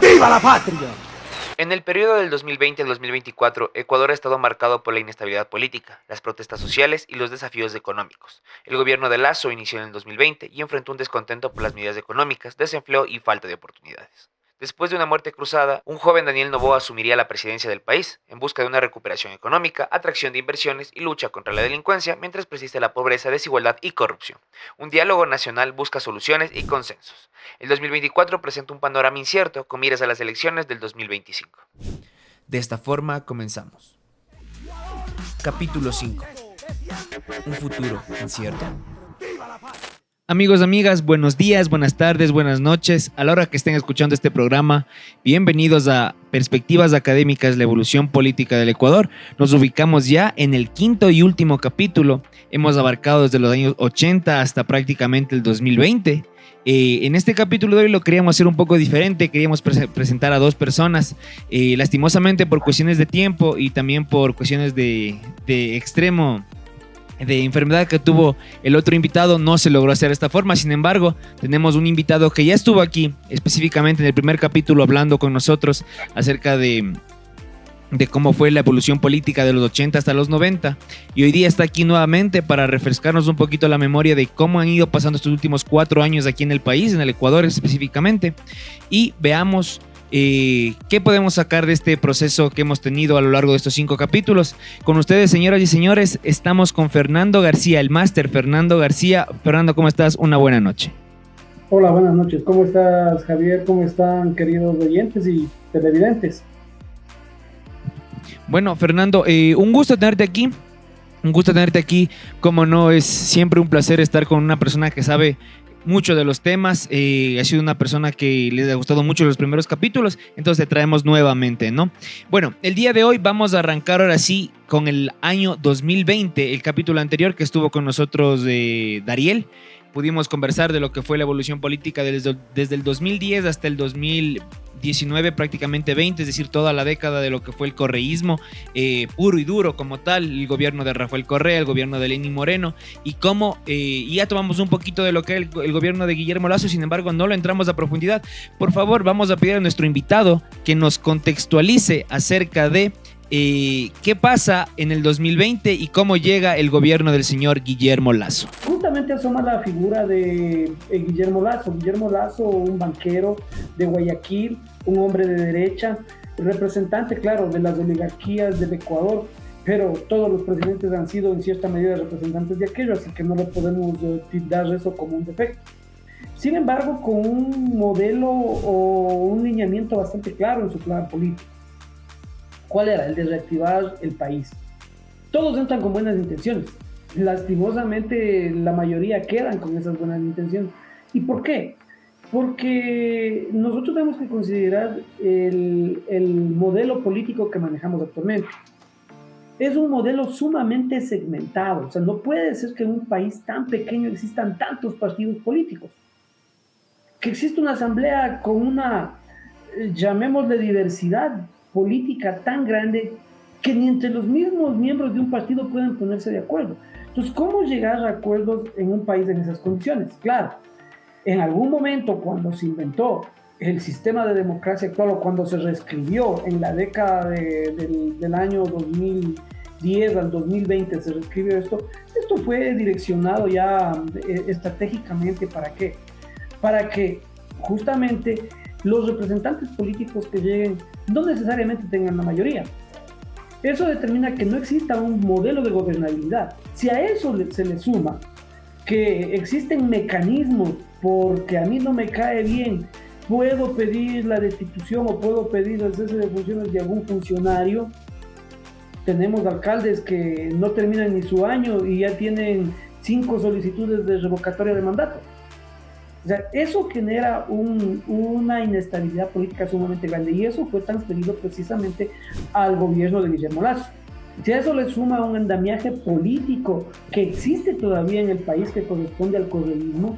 ¡Viva la patria! En el periodo del 2020 al 2024, Ecuador ha estado marcado por la inestabilidad política, las protestas sociales y los desafíos económicos. El gobierno de Lasso inició en el 2020 y enfrentó un descontento por las medidas económicas, desempleo y falta de oportunidades. Después de una muerte cruzada, un joven Daniel Noboa asumiría la presidencia del país, en busca de una recuperación económica, atracción de inversiones y lucha contra la delincuencia, mientras persiste la pobreza, desigualdad y corrupción. Un diálogo nacional busca soluciones y consensos. El 2024 presenta un panorama incierto con miras a las elecciones del 2025. De esta forma comenzamos. Capítulo 5. Un futuro incierto. Amigos, amigas, buenos días, buenas tardes, buenas noches. A la hora que estén escuchando este programa, bienvenidos a Perspectivas Académicas, la evolución política del Ecuador. Nos ubicamos ya en el quinto y último capítulo. Hemos abarcado desde los años 80 hasta prácticamente el 2020. En este capítulo de hoy lo queríamos hacer un poco diferente, queríamos presentar a dos personas, lastimosamente por cuestiones de tiempo y también por cuestiones de extremo de enfermedad que tuvo el otro invitado, no se logró hacer de esta forma. Sin embargo, tenemos un invitado que ya estuvo aquí, específicamente en el primer capítulo, hablando con nosotros acerca de cómo fue la evolución política de los 80 hasta los 90, y hoy día está aquí nuevamente para refrescarnos un poquito la memoria de cómo han ido pasando estos últimos 4 años aquí en el país, en el Ecuador específicamente, y veamos qué podemos sacar de este proceso que hemos tenido a lo largo de estos 5 capítulos. Con ustedes, señoras y señores, estamos con Fernando García, el máster Fernando García. Fernando, ¿cómo estás? Una buena noche. Hola, buenas noches. ¿Cómo estás, Javier? ¿Cómo están, queridos oyentes y televidentes? Bueno, Fernando, un gusto tenerte aquí. Un gusto tenerte aquí. Como no, es siempre un placer estar con una persona que sabe mucho de los temas. Ha sido una persona que les ha gustado mucho los primeros capítulos, entonces te traemos nuevamente, ¿no? Bueno, el día de hoy vamos a arrancar ahora sí con el año 2020, el capítulo anterior que estuvo con nosotros Dariel. Pudimos conversar de lo que fue la evolución política desde el 2010 hasta el 2019, prácticamente 20, es decir, toda la década de lo que fue el correísmo, puro y duro como tal, el gobierno de Rafael Correa, el gobierno de Lenín Moreno, y cómo ya tomamos un poquito de lo que era el gobierno de Guillermo Lasso. Sin embargo, no lo entramos a profundidad. Por favor, vamos a pedir a nuestro invitado que nos contextualice acerca de qué pasa en el 2020 y cómo llega el gobierno del señor Guillermo Lasso. Justamente asoma la figura de Guillermo Lasso. Guillermo Lasso, un banquero de Guayaquil, un hombre de derecha, representante, claro, de las oligarquías del Ecuador, pero todos los presidentes han sido en cierta medida representantes de aquello, así que no le podemos dar eso como un defecto. Sin embargo, con un modelo o un lineamiento bastante claro en su plan político. ¿Cuál era? El de reactivar el país. Todos entran con buenas intenciones. Lastimosamente, la mayoría quedan con esas buenas intenciones. ¿Y por qué? Porque nosotros tenemos que considerar el modelo político que manejamos actualmente. Es un modelo sumamente segmentado. O sea, no puede ser que en un país tan pequeño existan tantos partidos políticos. Que exista una asamblea con una, llamémosle, diversidad política tan grande que ni entre los mismos miembros de un partido pueden ponerse de acuerdo. Entonces, ¿cómo llegar a acuerdos en un país en esas condiciones? Claro, en algún momento cuando se inventó el sistema de democracia actual o cuando se reescribió en la década del año 2010 al 2020 se reescribió esto fue direccionado ya estratégicamente. ¿Para qué? Para que justamente los representantes políticos que lleguen no necesariamente tengan la mayoría. Eso determina que no exista un modelo de gobernabilidad. Si a eso se le suma que existen mecanismos, porque a mí no me cae bien, puedo pedir la destitución o puedo pedir el cese de funciones de algún funcionario. Tenemos alcaldes que no terminan ni su año y ya tienen 5 solicitudes de revocatoria de mandato. O sea, eso genera una inestabilidad política sumamente grande y eso fue transferido precisamente al gobierno de Guillermo Lasso. Si a eso le suma un andamiaje político que existe todavía en el país que corresponde al correísmo,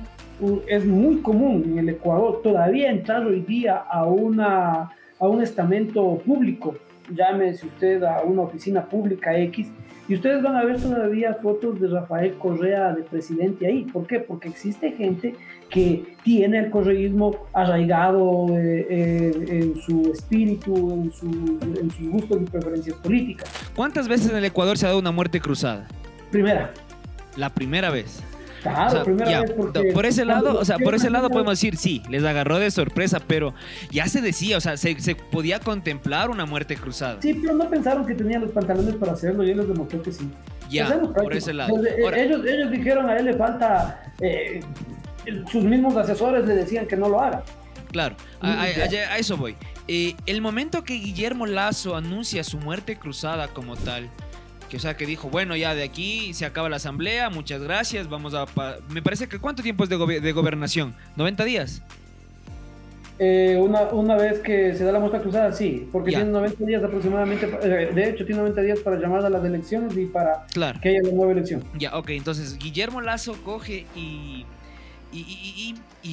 es muy común en el Ecuador todavía entrar hoy día a un estamento público llámese usted a una oficina pública X, y ustedes van a ver todavía fotos de Rafael Correa de presidente ahí. ¿Por qué? Porque existe gente que tiene el correísmo arraigado en su espíritu, en sus gustos y preferencias políticas. ¿Cuántas veces en el Ecuador se ha dado una muerte cruzada? Primera. La primera vez. Claro, O sea, primera ya, vez porque por ese lado, por ese lado imagínate- podemos decir, sí, les agarró de sorpresa, pero ya se decía, o sea, se podía contemplar una muerte cruzada. Sí, pero no pensaron que tenían los pantalones para hacerlo y él les demostró que sí. Ya, Seamos por prácticos. ese lado. Entonces, Ahora, ellos dijeron a él le falta, sus mismos asesores le decían que no lo haga. claro, a eso voy. El momento que Guillermo Lasso anuncia su muerte cruzada como tal, que o sea que dijo, bueno, ya de aquí se acaba la asamblea, muchas gracias, vamos a... Me parece que ¿cuánto tiempo es de gobernación? ¿90 días? Una vez que se da la muestra cruzada, sí, porque Ya. tiene 90 días aproximadamente, de hecho tiene 90 días para llamar a las elecciones y para Claro. que haya la nueva elección. Ya, ok, entonces Guillermo Lasso coge y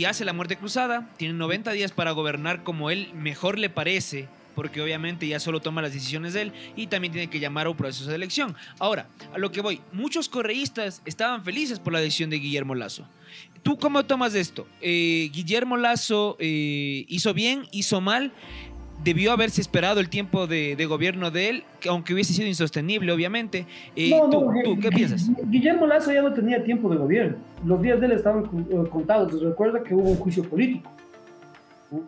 hace la muerte cruzada, tiene 90 días para gobernar como él mejor le parece, porque obviamente ya solo toma las decisiones de él y también tiene que llamar a un proceso de elección. Ahora, a lo que voy, muchos correístas estaban felices por la decisión de Guillermo Lasso. ¿Tú cómo tomas esto? ¿Guillermo Lasso hizo bien, hizo mal? ¿Debió haberse esperado el tiempo de gobierno de él, que aunque hubiese sido insostenible, obviamente? ¿Tú qué piensas? Guillermo Lasso ya no tenía tiempo de gobierno. Los días de él estaban contados. Recuerda que hubo un juicio político. ¿No?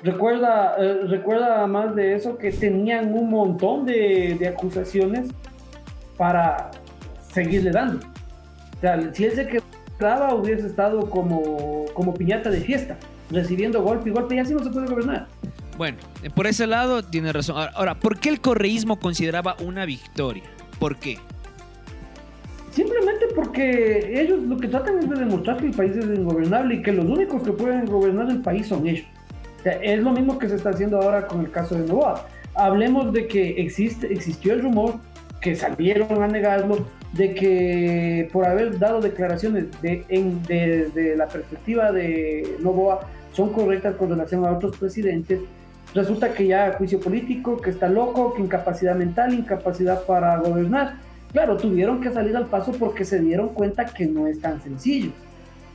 Recuerda más de eso que tenían un montón de acusaciones para seguirle dando. O sea, si él se quedaba, hubiese estado como piñata de fiesta, recibiendo golpe y golpe, y así no se puede gobernar. Bueno, por ese lado tiene razón. Ahora, ¿por qué el correísmo consideraba una victoria? ¿Por qué? Simplemente porque ellos lo que tratan es de demostrar que el país es ingobernable y que los únicos que pueden gobernar el país son ellos. O sea, es lo mismo que se está haciendo ahora con el caso de Novoa. Hablemos de que existió el rumor, que salieron a negarlo, de que por haber dado declaraciones desde la perspectiva de Novoa son correctas con relación a otros presidentes, resulta que ya juicio político, que está loco, que incapacidad mental, incapacidad para gobernar. Claro, tuvieron que salir al paso porque se dieron cuenta que no es tan sencillo.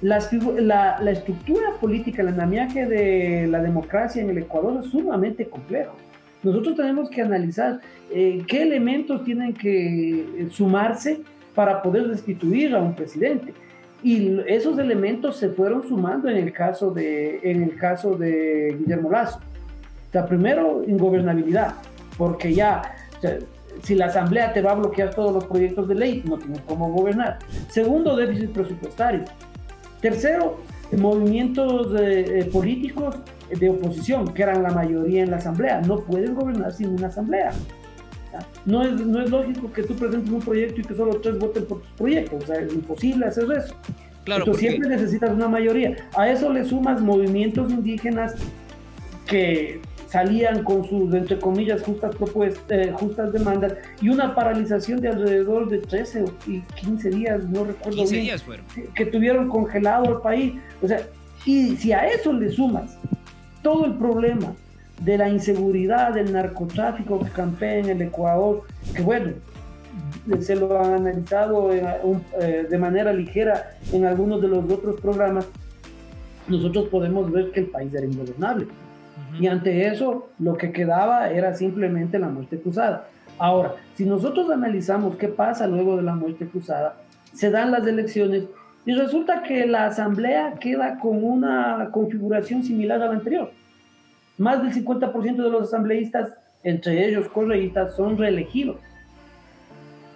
La estructura política, el andamiaje de la democracia en el Ecuador es sumamente complejo. Nosotros tenemos que analizar qué elementos tienen que sumarse para poder destituir a un presidente. Y esos elementos se fueron sumando en el caso de Guillermo Lasso. O sea, primero, ingobernabilidad, porque ya, o sea, si la asamblea te va a bloquear todos los proyectos de ley, no tienes cómo gobernar. Segundo, déficit presupuestario. Tercero, movimientos políticos de oposición, que eran la mayoría en la asamblea. No puedes gobernar sin una asamblea. No es lógico que tú presentes un proyecto y que solo 3 voten por tus proyectos. O sea, es imposible hacer eso. Claro, Entonces siempre necesitas una mayoría. A eso le sumas movimientos indígenas que salían con sus, entre comillas, justas demandas, y una paralización de alrededor de 13 y 15 días, no recuerdo 15 bien, días fueron. que tuvieron congelado el país. O sea, y si a eso le sumas todo el problema de la inseguridad, del narcotráfico que campea en el Ecuador, que bueno, se lo han analizado de manera ligera en algunos de los otros programas, nosotros podemos ver que el país era ingobernable. Y ante eso, lo que quedaba era simplemente la muerte cruzada. Ahora, si nosotros analizamos qué pasa luego de la muerte cruzada, se dan las elecciones y resulta que la asamblea queda con una configuración similar a la anterior. Más del 50% de los asambleístas, entre ellos correístas, son reelegidos.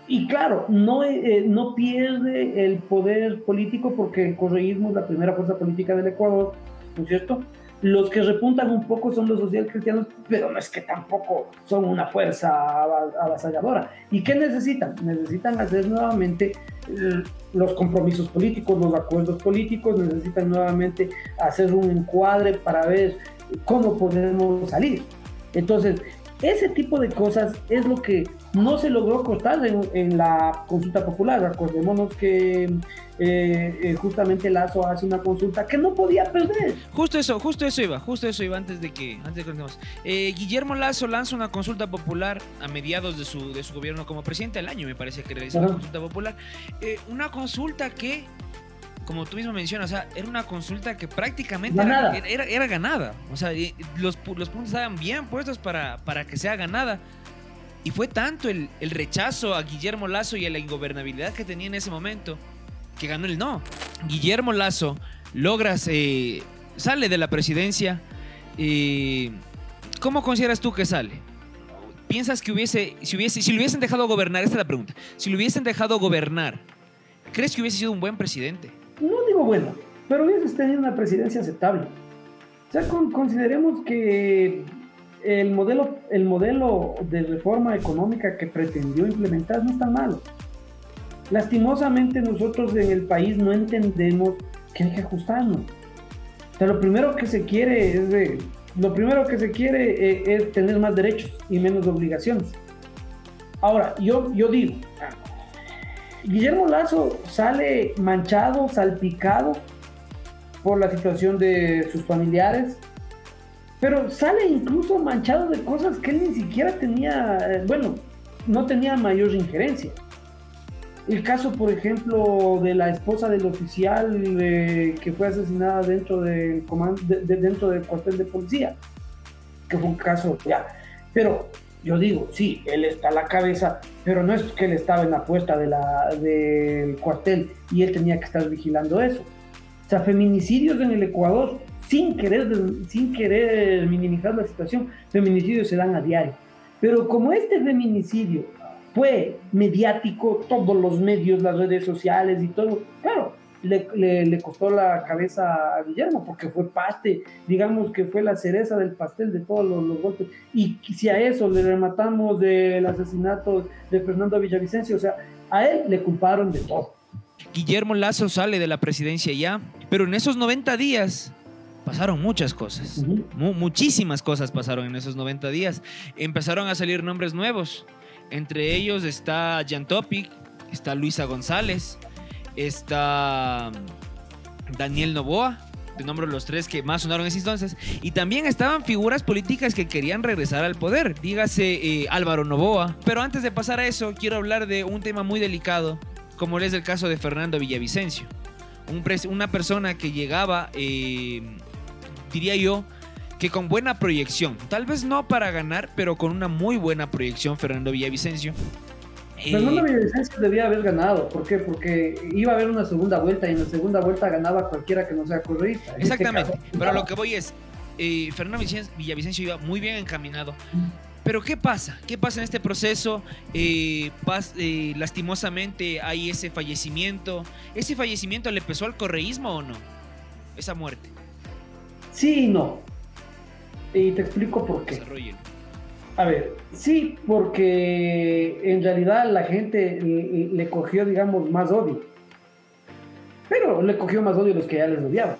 Y claro, no pierde el poder político porque el correísmo es la primera fuerza política del Ecuador, ¿no es cierto? Los que repuntan un poco son los socialcristianos, pero no es que tampoco son una fuerza avasalladora. ¿Y qué necesitan? Necesitan hacer nuevamente los compromisos políticos, los acuerdos políticos, necesitan nuevamente hacer un encuadre para ver cómo podemos salir. Entonces, Ese tipo de cosas es lo que no se logró cortar en la consulta popular. Recordémonos que justamente Lazo hace una consulta que no podía perder. Justo eso iba antes de que continuemos. Guillermo Lazo lanza una consulta popular a mediados de su gobierno como presidente del año, me parece que realizó una consulta popular. Una consulta que, como tú mismo mencionas, o sea, era una consulta que prácticamente era ganada. O sea, los puntos estaban bien puestos para que sea ganada. Y fue tanto el rechazo a Guillermo Lazo y a la ingobernabilidad que tenía en ese momento que ganó el no. Guillermo Lazo sale de la presidencia. ¿Cómo consideras tú que sale? ¿Piensas que si lo hubiesen dejado gobernar? Esta es la pregunta. Si lo hubiesen dejado gobernar, ¿crees que hubiese sido un buen presidente? No digo bueno, pero hubiese tenido una presidencia aceptable. O sea, consideremos que el modelo de reforma económica que pretendió implementar no es tan malo. Lastimosamente nosotros en el país no entendemos que hay que ajustarnos. O sea, lo primero que se quiere es tener más derechos y menos obligaciones. Ahora, yo digo, Guillermo Lazo sale manchado, salpicado por la situación de sus familiares, pero sale incluso manchado de cosas que él ni siquiera tenía, no tenía mayor injerencia. El caso, por ejemplo, de la esposa del oficial que fue asesinada dentro del cuartel de policía, que fue un caso, pero yo digo, sí, él está a la cabeza, pero no es que él estaba en la puerta del cuartel y él tenía que estar vigilando eso. O sea, feminicidios en el Ecuador, sin querer minimizar la situación, feminicidios se dan a diario. Pero como este feminicidio fue mediático, todos los medios, las redes sociales y todo, claro, le costó la cabeza a Guillermo, porque fue parte, digamos que fue la cereza del pastel de todos los golpes. Y si a eso le rematamos del asesinato de Fernando Villavicencio, o sea, a él le culparon de todo. Guillermo Lazo sale de la presidencia ya, pero en esos 90 días pasaron muchas cosas. Muchísimas cosas pasaron en esos 90 días. Empezaron a salir nombres nuevos. Entre ellos está Jan Topic, está Luisa González, está Daniel Noboa, te nombro los tres que más sonaron en ese entonces, y también estaban figuras políticas que querían regresar al poder, dígase Álvaro Noboa. Pero antes de pasar a eso, quiero hablar de un tema muy delicado, como es el caso de Fernando Villavicencio, una persona que llegaba, diría yo, que con buena proyección, tal vez no para ganar, pero con una muy buena proyección, Fernando Villavicencio. Fernando Villavicencio debía haber ganado. ¿Por qué? Porque iba a haber una segunda vuelta y en la segunda vuelta ganaba cualquiera que no sea correísta. Exactamente, pero lo que voy es, Fernando Villavicencio iba muy bien encaminado. Pero ¿qué pasa? ¿Qué pasa en este proceso? Lastimosamente hay ese fallecimiento. ¿Ese fallecimiento le pesó al correísmo o no? Esa muerte. Sí y no. Y te explico por qué. Desarrollen. A ver, sí, porque en realidad la gente le cogió, digamos, más odio. Pero le cogió más odio a los que ya les odiaban.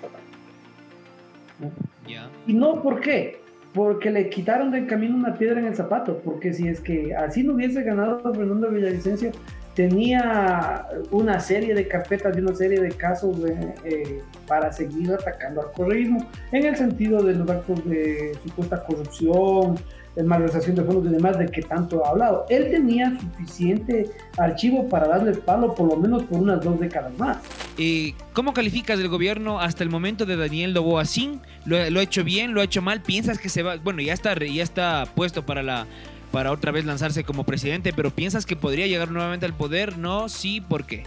¿No? Yeah. Y no, ¿por qué? Porque le quitaron del camino una piedra en el zapato. Porque si es que así no hubiese ganado Fernando Villavicencio, tenía una serie de carpetas y una serie de casos para seguir atacando al correísmo en el sentido de los actos de supuesta corrupción, malversación de fondos y demás, de que tanto ha hablado. Él tenía suficiente archivo para darles palo por lo menos por unas 2 décadas más. ¿Cómo calificas el gobierno hasta el momento de Daniel Noboa? ¿Sí? ¿Lo ha hecho bien? ¿Lo ha hecho mal? ¿Piensas que se va? Bueno, ya está puesto para otra vez lanzarse como presidente, pero ¿piensas que podría llegar nuevamente al poder? No, sí, ¿por qué?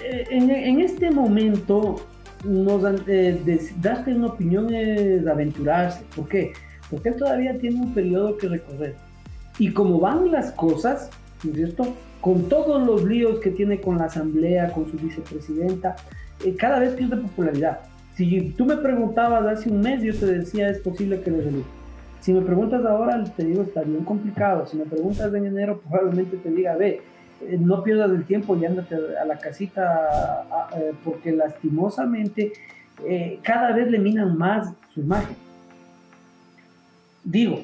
En este momento, darte una opinión es aventurarse. ¿Por qué? Porque él todavía tiene un periodo que recorrer. Y como van las cosas, ¿no es cierto? Con todos los líos que tiene con la asamblea, con su vicepresidenta, cada vez pierde popularidad. Si tú me preguntabas hace un mes, yo te decía, es posible que lo reelija. Si me preguntas ahora, te digo, está bien complicado. Si me preguntas en enero, probablemente te diga, no pierdas el tiempo y ándate a la casita, porque lastimosamente cada vez le minan más su imagen. Digo,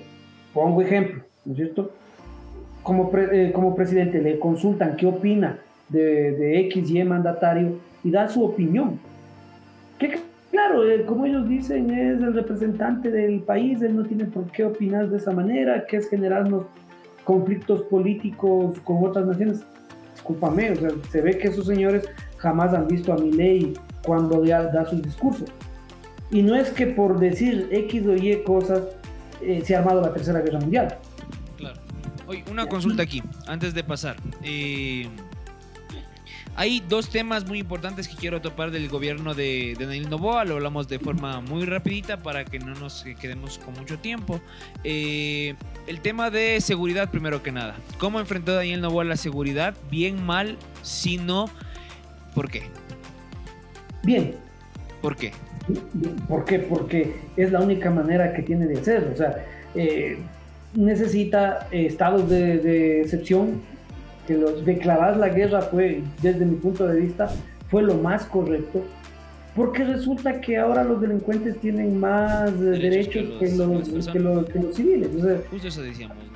Pongo ejemplo, ¿no es cierto? Como presidente le consultan qué opina de X, Y mandatario y da su opinión. Que claro, como ellos dicen, es el representante del país, él no tiene por qué opinar de esa manera, que es generarnos conflictos políticos con otras naciones. Discúlpame, o sea, se ve que esos señores jamás han visto a Milei cuando da sus discursos. Y no es que por decir X o Y cosas se ha armado la Tercera Guerra Mundial. Claro. Oye, una consulta aquí, antes de pasar. Hay dos temas muy importantes que quiero topar del gobierno de Daniel Noboa. Lo hablamos de forma muy rapidita para que no nos quedemos con mucho tiempo. El tema de seguridad, primero que nada. ¿Cómo enfrentó Daniel Noboa la seguridad? ¿Bien, mal? Si no, ¿por qué? Bien. ¿Por qué? ¿Por qué? Porque es la única manera que tiene de hacerlo. O sea, necesita estados de excepción, que declarar la guerra fue, desde mi punto de vista, fue lo más correcto, porque resulta que ahora los delincuentes tienen más derechos que los civiles. O sea, justo eso decíamos, ¿no?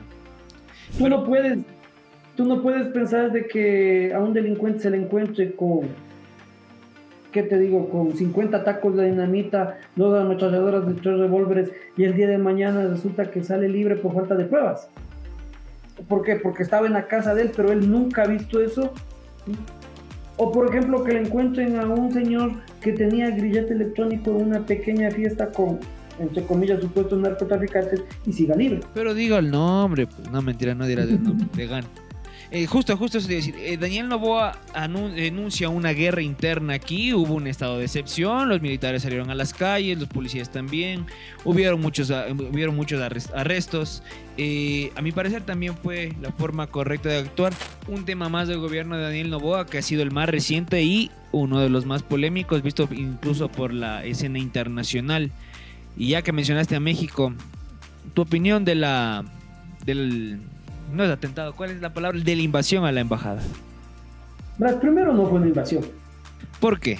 Tú no puedes pensar de que a un delincuente se le encuentre con, ¿qué te digo?, con 50 tacos de dinamita, 2 ametralladoras de 3 revólveres, y el día de mañana resulta que sale libre por falta de pruebas. ¿Por qué? Porque estaba en la casa de él, pero él nunca ha visto eso. O por ejemplo, que le encuentren a un señor que tenía grillete electrónico en una pequeña fiesta con, entre comillas, supuestos narcotraficantes y siga libre. Pero diga el nombre, pues. No, mentira, no dirá de nombre, de Gan. Justo eso te iba a decir. Daniel Noboa denuncia una guerra interna aquí. Hubo un estado de excepción. Los militares salieron a las calles, los policías también. Hubieron muchos arrestos. A mi parecer también fue la forma correcta de actuar. Un tema más del gobierno de Daniel Noboa, que ha sido el más reciente y uno de los más polémicos, visto incluso por la escena internacional. Y ya que mencionaste a México, tu opinión del no es atentado, ¿cuál es la palabra? De la invasión a la embajada. Primero no fue una invasión. ¿Por qué?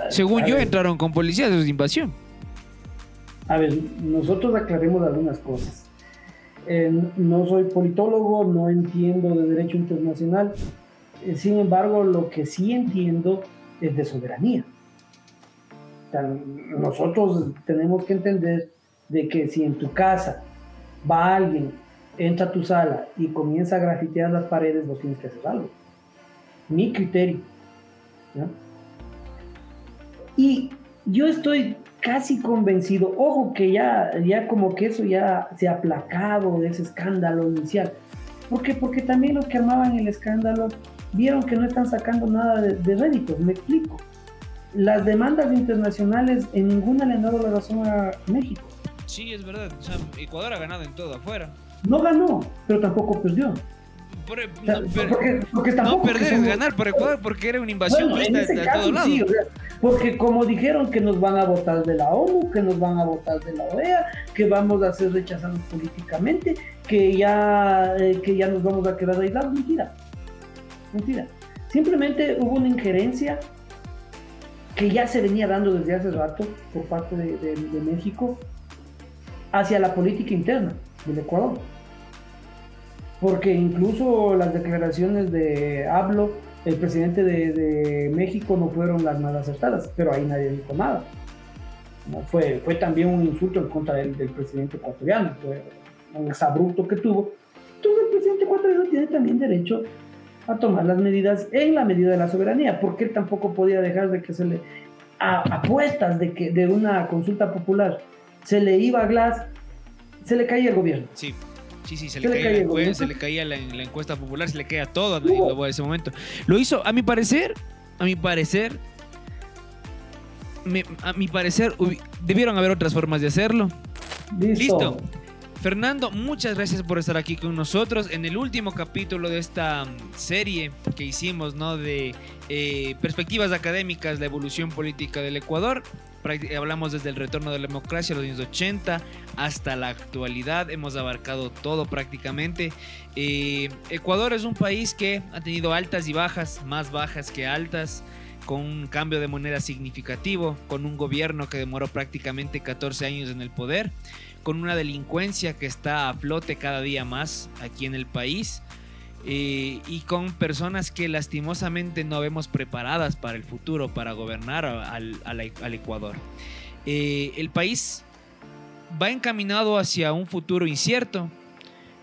Según yo, entraron con policías, eso es invasión. A ver, nosotros aclaremos algunas cosas. No soy politólogo, no entiendo de derecho internacional. Sin embargo, lo que sí entiendo es de soberanía. O sea, nosotros tenemos que entender de que si en tu casa va alguien, entra a tu sala y comienza a grafitear las paredes, vos tienes que hacer algo. Mi criterio, ¿no? Y yo estoy casi convencido, ojo que ya como que eso ya se ha aplacado de ese escándalo inicial. ¿Por qué? Porque también los que armaban el escándalo vieron que no están sacando nada de réditos. Me explico. Las demandas internacionales en ninguna le han dado la razón a México. Sí, es verdad. O sea, Ecuador ha ganado en todo afuera. No ganó, pero tampoco perdió. Porque no perder es ganar por Ecuador, porque era una invasión de todos lados. Sí, o sea, porque como dijeron que nos van a votar de la ONU, que nos van a votar de la OEA, que vamos a ser rechazados políticamente, que ya nos vamos a quedar aislados. Mentira. Simplemente hubo una injerencia que ya se venía dando desde hace rato por parte de México hacia la política interna del Ecuador. Porque incluso las declaraciones de AMLO, el presidente de México, no fueron las más acertadas, pero ahí nadie dijo nada. ¿No? Fue también un insulto en contra del presidente ecuatoriano, fue un exabrupto que tuvo. Entonces el presidente ecuatoriano tiene también derecho a tomar las medidas en la medida de la soberanía, porque él tampoco podía dejar de que se le, a puestas de una consulta popular, se le iba a Glass, se le caía el gobierno. Sí, se le caía la encuesta popular, se le caía todo en ese momento. Lo hizo, a mi parecer, debieron haber otras formas de hacerlo. Listo. Fernando, muchas gracias por estar aquí con nosotros en el último capítulo de esta serie que hicimos, ¿no? De perspectivas académicas, la evolución política del Ecuador. Hablamos desde el retorno de la democracia, los años 80, hasta la actualidad. Hemos abarcado todo prácticamente. Ecuador es un país que ha tenido altas y bajas, más bajas que altas. con un cambio de moneda significativo, con un gobierno que demoró prácticamente 14 años en el poder, con una delincuencia que está a flote cada día más aquí en el país, y con personas que lastimosamente no vemos preparadas para el futuro, para gobernar al Ecuador. El país va encaminado hacia un futuro incierto.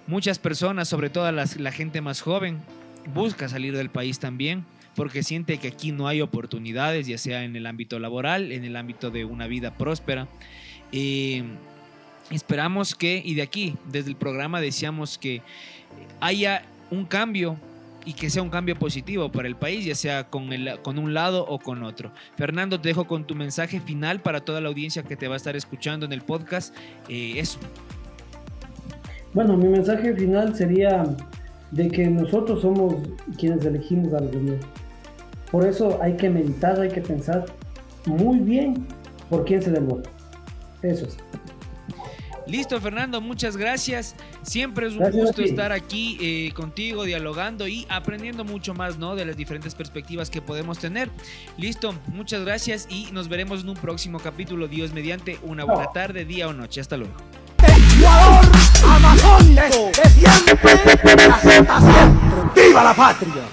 Muchas personas, sobre todo la gente más joven, busca salir del país también porque siente que aquí no hay oportunidades, ya sea en el ámbito laboral, en el ámbito de una vida próspera. Esperamos que, y de aquí, desde el programa, deseamos que haya un cambio y que sea un cambio positivo para el país, ya sea con un lado o con otro. Fernando, te dejo con tu mensaje final para toda la audiencia que te va a estar escuchando en el podcast. Eso. Bueno, mi mensaje final sería de que nosotros somos quienes elegimos al gobierno. Por eso hay que meditar, hay que pensar muy bien por quién se da el voto. Eso es. Listo, Fernando, muchas gracias. Siempre es un Gracias gusto a ti. estar aquí contigo, dialogando y aprendiendo mucho más, ¿no?, de las diferentes perspectivas que podemos tener. Listo, muchas gracias y nos veremos en un próximo capítulo. Dios mediante, una buena tarde, día o noche. Hasta luego. Ecuador, Amazonas, de siempre, la Z siempre. ¡Viva la patria!